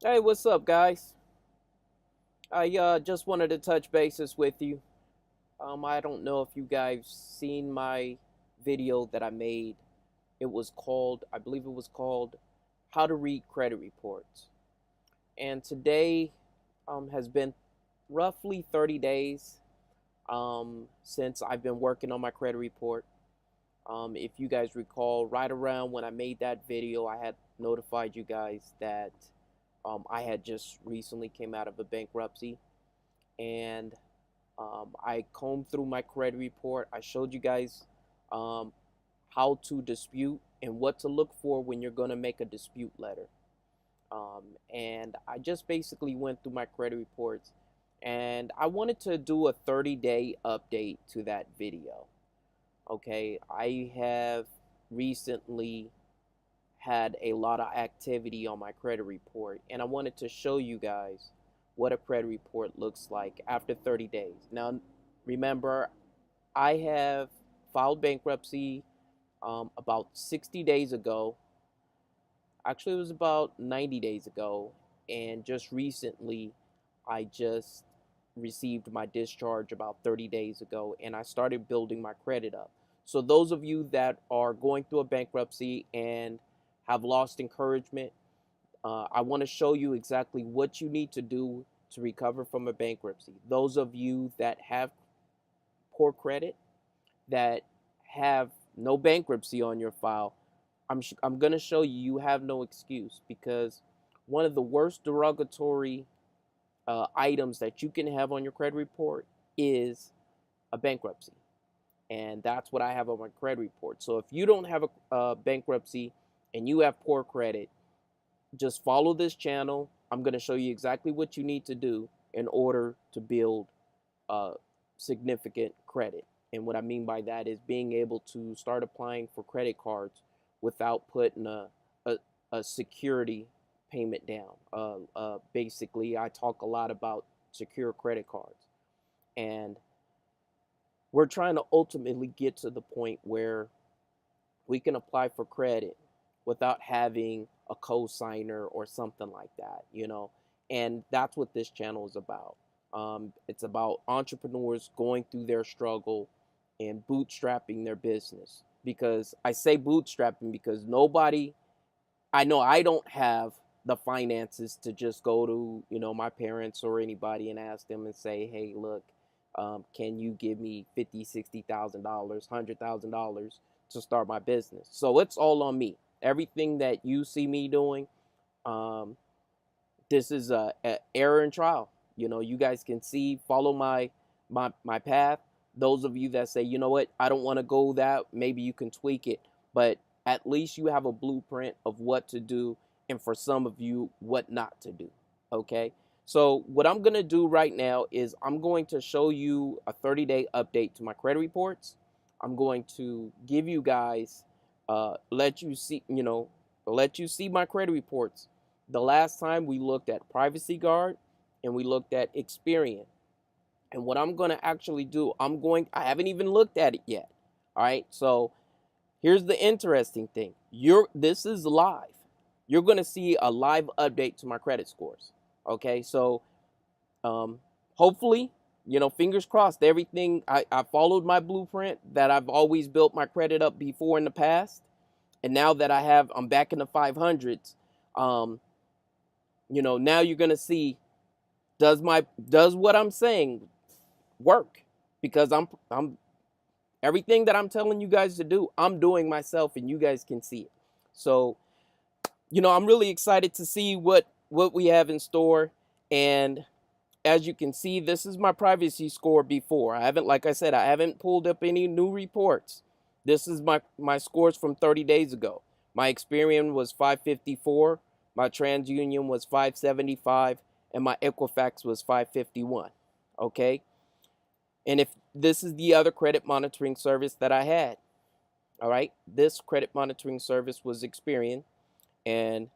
Hey, what's up, guys? I just wanted to touch bases with you. I don't know if you guys seen my video that I made. It was called, I believe it was called How to Read Credit Reports. And today has been roughly 30 days since I've been working on my credit report. If you guys recall, right around when I made that video, I had notified you guys that I had just recently came out of a bankruptcy, and I combed through my credit report. I showed you guys um, how to dispute and what to look for when you're going to make a dispute letter. And I just basically went through my credit reports, and I wanted to do a 30-day update to that video. Okay, I have recently had a lot of activity on my credit report, and I wanted to show you guys what a credit report looks like after 30 days. Now, remember, I have filed bankruptcy about 60 days ago. Actually, it was about 90 days ago, and just recently, I just received my discharge about 30 days ago, and I started building my credit up. So, those of you that are going through a bankruptcy and have lost encouragement, I want to show you exactly what you need to do to recover from a bankruptcy. Those of you that have poor credit, that have no bankruptcy on your file, I'm going to show you you have no excuse, because one of the worst derogatory items that you can have on your credit report is a bankruptcy. And that's what I have on my credit report. So if you don't have a bankruptcy and you have poor credit, just follow this channel. I'm going to show you exactly what you need to do in order to build significant credit. And what I mean by that is being able to start applying for credit cards without putting a, a security payment down. Basically, I talk a lot about secure credit cards. And we're trying to ultimately get to the point where we can apply for credit without having a co-signer or something like that. And that's what this channel is about. It's about entrepreneurs going through their struggle and bootstrapping their business. Because I say bootstrapping because nobody, I know I don't have the finances to just go to, my parents or anybody and ask them and say, hey, look, can you give me $50,000, $60,000, $100,000 to start my business? So it's all on me. Everything that you see me doing, um, this is a error and trial. You guys can see, follow my path. Those of you that say, you know what, I don't want to go that, maybe you can tweak it, but at least you have a blueprint of what to do, and for some of you, what not to do. Okay. So what I'm going to do right now is I'm going to show you a 30-day update to my credit reports. I'm going to give you guys, let you see, let you see my credit reports. The last time we looked at Privacy Guard and we looked at Experian. And what I'm going to actually do, I haven't even looked at it yet. All right. So here's the interesting thing. This is live. You're going to see a live update to my credit scores. Okay. So um, hopefully, fingers crossed, everything, I followed my blueprint that I've always built my credit up before in the past. And now that I'm back in the 500s, um, now you're going to see, does what I'm saying work? Because I'm everything that I'm telling you guys to do, I'm doing myself, and you guys can see it. So, I'm really excited to see what we have in store. And as you can see, this is my privacy score before. Like I said, I haven't pulled up any new reports. This is my scores from 30 days ago. My Experian was 554, my TransUnion was 575, and my Equifax was 551. Okay? And if this is the other credit monitoring service that I had, all right, this credit monitoring service was Experian, and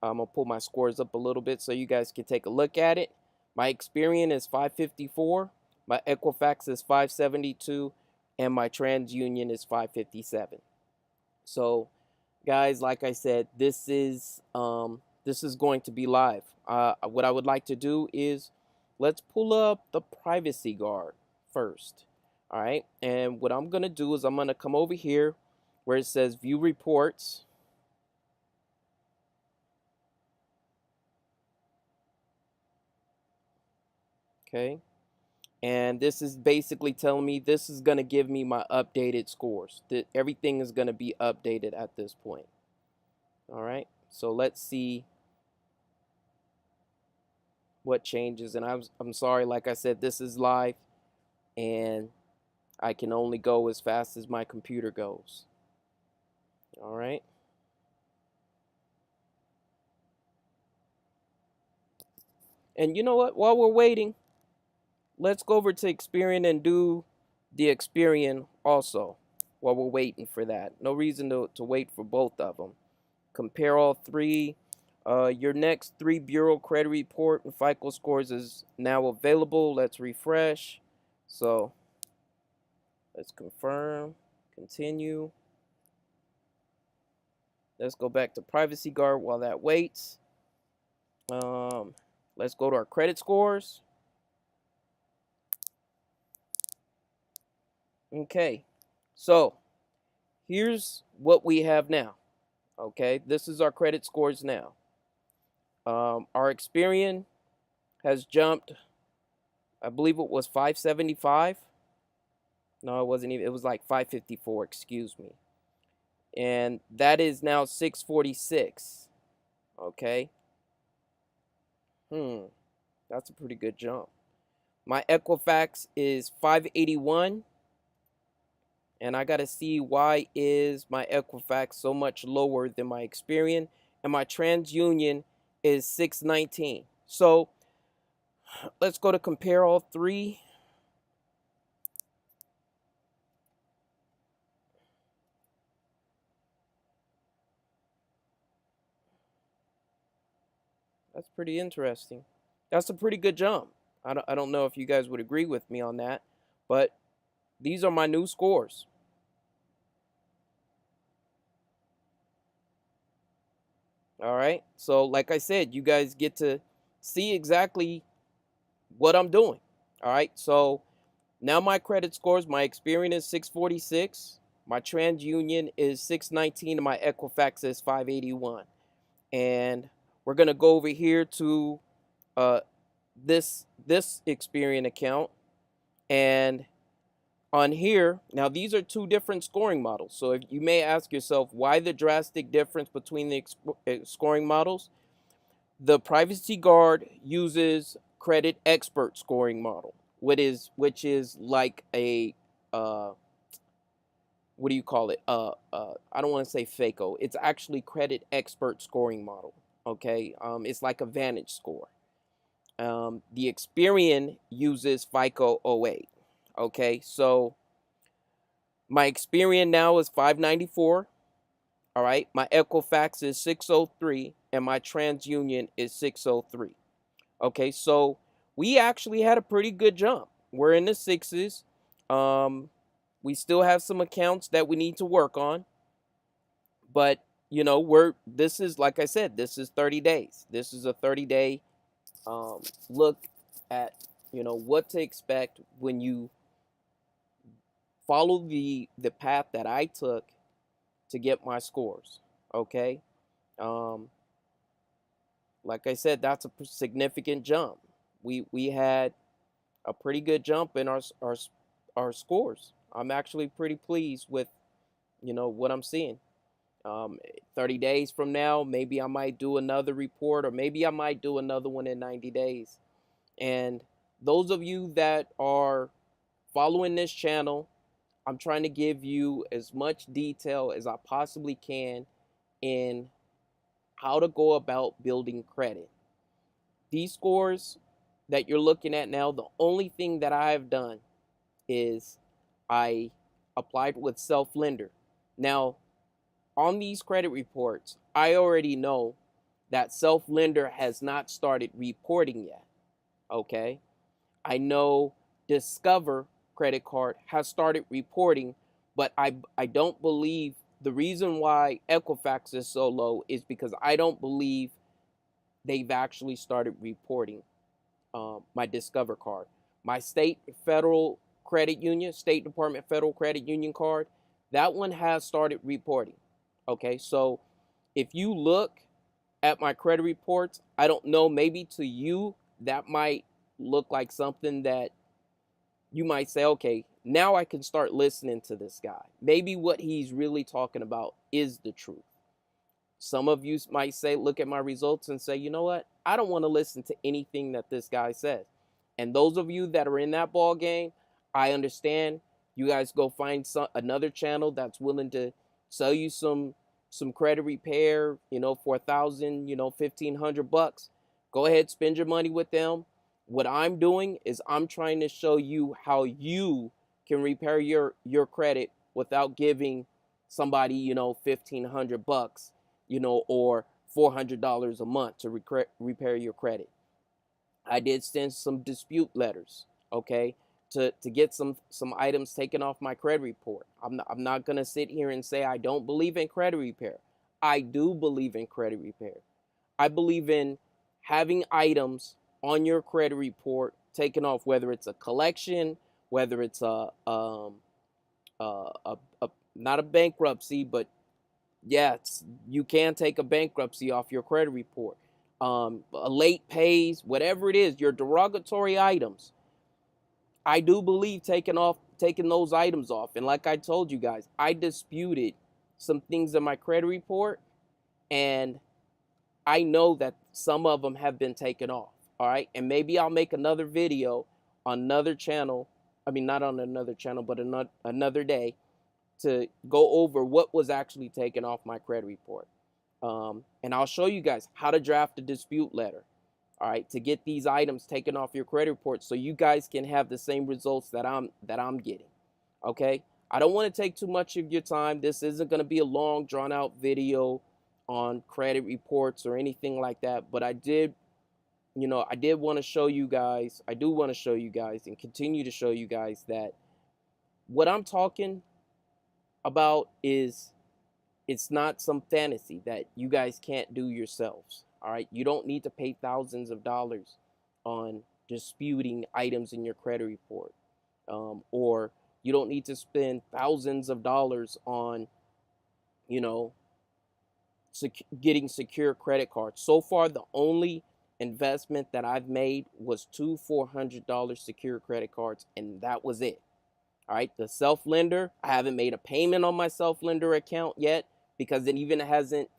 I'm gonna pull my scores up a little bit so you guys can take a look at it. My Experian is 554, my Equifax is 572, and my TransUnion is 557. So, guys, like I said, this is this is going to be live. What I would like to do is let's pull up the privacy guard first. All right. And what I'm going to do is I'm going to come over here where it says view reports. Okay. And this is basically telling me this is going to give me my updated scores. That everything is going to be updated at this point. All right. So let's see what changes. And I'm sorry, like I said, this is live and I can only go as fast as my computer goes. All right. And you know what? While we're waiting, let's go over to Experian and do the Experian also while we're waiting for that. No reason to wait for both of them. Compare all three. Your next 3 bureau credit report and FICO scores is now available. Let's refresh. So let's confirm, continue. Let's go back to privacy guard while that waits. Let's go to our credit scores. Okay, so here's what we have now. Okay, this is our credit scores now. Our Experian has jumped, I believe it was 575. No, it wasn't even, it was like 554, excuse me. And that is now 646. Okay. That's a pretty good jump. My Equifax is 581. And I got to see why is my Equifax so much lower than my Experian. And my TransUnion is 619. So let's go to compare all three. That's pretty interesting. That's a pretty good jump. I don't know if you guys would agree with me on that, but these are my new scores. All right. So like I said, you guys get to see exactly what I'm doing. All right. So now my credit scores, my Experian is 646, my TransUnion is 619, and my Equifax is 581. And we're gonna go over here to this Experian account, and on here now these are two different scoring models. So if you may ask yourself why the drastic difference between the scoring models, the privacy guard uses credit expert scoring model, which is like a what do you call it? I don't want to say FACO. It's actually credit expert scoring model. Okay, it's like a Vantage score. The Experian uses FICO 08. Okay, so my Experian now is 594. All right, my Equifax is 603, and my TransUnion is 603. Okay, so we actually had a pretty good jump. We're in the sixes. We still have some accounts that we need to work on, but you know, this is, like I said, this is 30 days. This is a 30-day look at, you know, what to expect when you follow the path that I took to get my scores. Okay, like I said, that's a significant jump. We had a pretty good jump in our scores. I'm actually pretty pleased with, you know, what I'm seeing. 30 days from now, maybe I might do another report, or maybe I might do another one in 90 days. And those of you that are following this channel, I'm trying to give you as much detail as I possibly can in how to go about building credit. These scores that you're looking at now, the only thing that I have done is I applied with self-lender. Now, on these credit reports, I already know that self-lender has not started reporting yet. Okay? I know Discover credit card has started reporting, but I don't believe the reason why Equifax is so low is because I don't believe they've actually started reporting my Discover card. My state federal credit union, State Department federal credit union card, that one has started reporting. Okay, so if you look at my credit reports, I don't know, maybe to you that might look like something that you might say, okay, now I can start listening to this guy. Maybe what he's really talking about is the truth. Some of you might say, look at my results and say, you know what? I don't want to listen to anything that this guy says. And those of you that are in that ball game, I understand. You guys go find another channel that's willing to sell you some credit repair, for $1,000, $1,500. Go ahead, spend your money with them. What I'm doing is I'm trying to show you how you can repair your credit without giving somebody, $1,500, or $400 a month to repair your credit. I did send some dispute letters, okay, to get some items taken off my credit report. I'm not going to sit here and say I don't believe in credit repair. I do believe in credit repair. I believe in having items on your credit report taken off, whether it's a collection, whether it's a not a bankruptcy, but yes, you can take a bankruptcy off your credit report. A late pays, whatever it is, your derogatory items. I do believe taking those items off. And like I told you guys, I disputed some things in my credit report, and I know that some of them have been taken off. All right. And maybe I'll make another video on another channel. I mean, not on another channel, but another day to go over what was actually taken off my credit report. And I'll show you guys how to draft a dispute letter. All right. To get these items taken off your credit report so you guys can have the same results that I'm getting. Okay. I don't want to take too much of your time. This isn't going to be a long drawn out video on credit reports or anything like that. But I did want to show you guys, I do want to show you guys and continue to show you guys that what I'm talking about is, it's not some fantasy that you guys can't do yourselves. All right. You don't need to pay thousands of dollars on disputing items in your credit report. Or you don't need to spend thousands of dollars on, getting secure credit cards. So far, the only investment that I've made was two $400 secure credit cards, and that was it. All right, the self-lender, I haven't made a payment on my self-lender account yet because it even hasn't,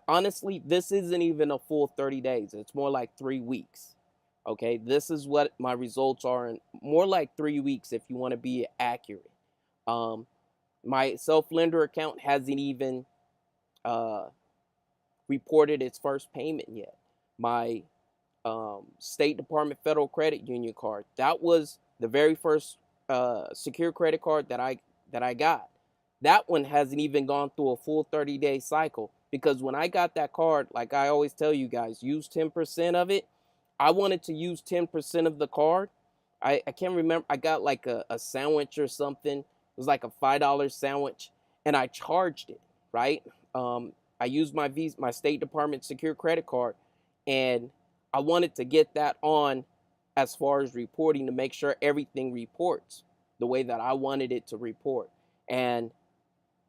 honestly, this isn't even a full 30 days. It's more like 3 weeks. Okay, this is what my results are in more like 3 weeks if you want to be accurate. My self-lender account hasn't even reported its first payment yet. My State Department Federal Credit Union card, that was the very first secure credit card that I got. That one hasn't even gone through a full 30-day cycle, because when I got that card, like I always tell you guys, use 10% of it. I wanted to use 10% of the card. I can't remember. I got like a sandwich or something. It was like a $5 sandwich, and I charged it, right? I used my Visa, my State Department secure credit card, and I wanted to get that on as far as reporting to make sure everything reports the way that I wanted it to report. And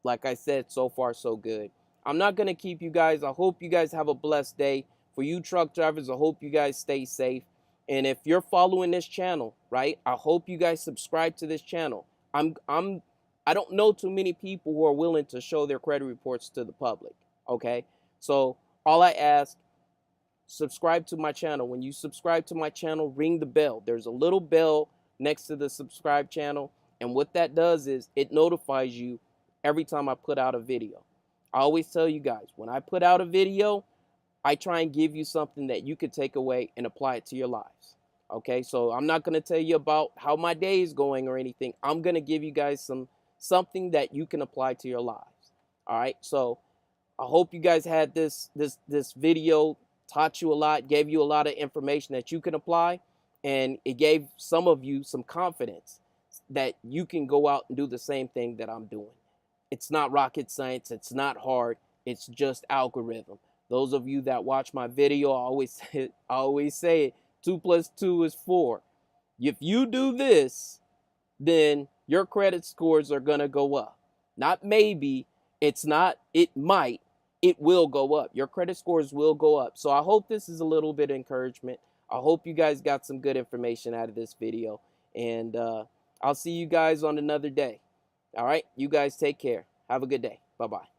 like I said, so far so good. I'm not going to keep you guys. I hope you guys have a blessed day. For you truck drivers, I hope you guys stay safe. And if you're following this channel, right, I hope you guys subscribe to this channel. I don't know too many people who are willing to show their credit reports to the public. Okay, so all I ask, subscribe to my channel. When you subscribe to my channel, ring the bell. There's a little bell next to the subscribe channel, and what that does is it notifies you every time I put out a video. I always tell you guys, when I put out a video, I try and give you something that you could take away and apply it to your lives. Okay, so I'm not going to tell you about how my day is going or anything. I'm going to give you guys something that you can apply to your lives. All right, so I hope you guys had this video taught you a lot, gave you a lot of information that you can apply, and it gave some of you some confidence that you can go out and do the same thing that I'm doing. It's not rocket science. It's not hard. It's just algorithm. Those of you that watch my video, I always say it, 2 plus 2 is 4. If you do this, then your credit scores are going to go up. Not maybe, it's not, it might, it will go up. Your credit scores will go up. So I hope this is a little bit of encouragement. I hope you guys got some good information out of this video. And I'll see you guys on another day. All right, you guys take care. Have a good day. Bye-bye.